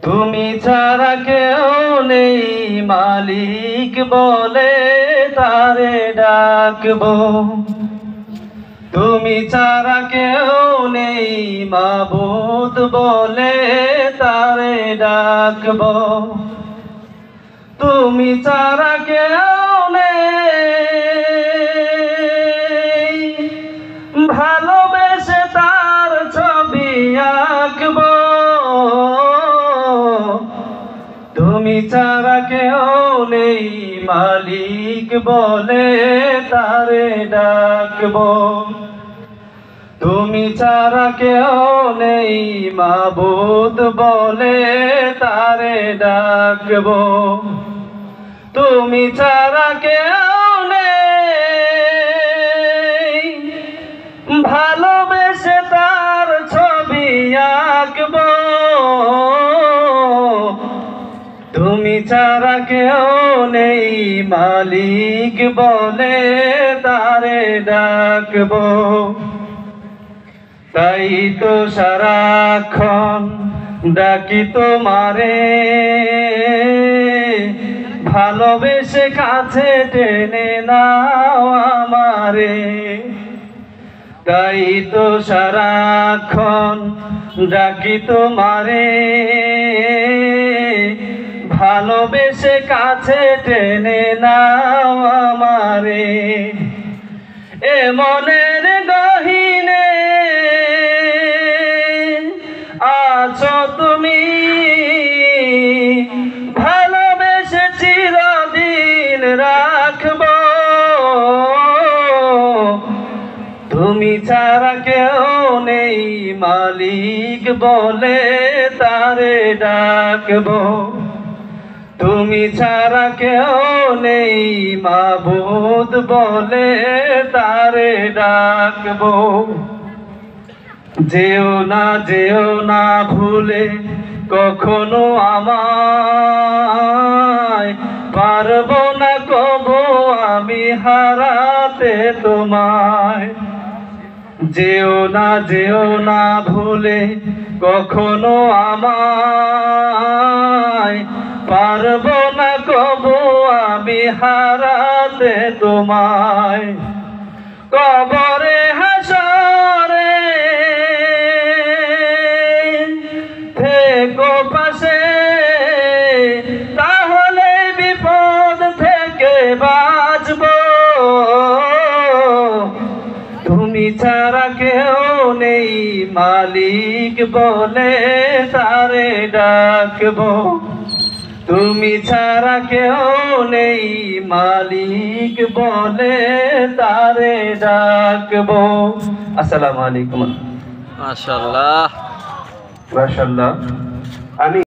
তুমি ছাড়া কেউ নেই মালিক বলে তারে ডাকবো। তুমি ছাড়া কেউ নেই মাবুদ বলে তারে ডাকবো। তুমি ছাড়া কেউ নেই ভালোবেসে তার ছবি আঁকবো। তুমি ছাড়া কেউ নেই মালিক বলে তারে ডাকবো। তুমি ছাড়া কেউ নেই মাবুদ বলে তারে ডাকবো। তুমি ছাড়া কেউ নেই ভালোবেসে তার ছবি আঁকবো। তুমি ছাড়া কেউ নেই মালিক বলে তারে ডাকবো। তাই তো সারাক্ষণ ডাকি তোমারে, ভালোবেসে কাছে টেনে নাও আমারে। তাই তো সারাক্ষণ ডাকি তোমারে, ভালোবেসে কাছে টেনে নাও আমারে। এ মনের গহীনে আছো তুমি, ভালোবেসে চিরদিন রাখবো। তুমি ছাড়া কেউ নেই মালিক বলে তারে ডাকবো। তুমি ছাড়া কেউ নেই মাবুদ বলে তারে ডাকবো। যেও না ভুলে কখনো আমায়, পারবো না কবু আমি হারাতে তোমায়। যেও না ভুলে কখনো আমায়, পারবো না কবু আমি হারাতে তোমায়। কবরে হাসরে থেকো পাশে, তাহলে বিপদ থেকে বাঁচবো। তুমি ছাড়া কেউ নেই মালিক বলে তারে ডাকবো। তুমি ছাড়া কেউ নেই মালিক বলে তারে ডাকবো। আসসালামু আলাইকুম। মাশাআল্লাহ মাশাআল্লাহ। আমি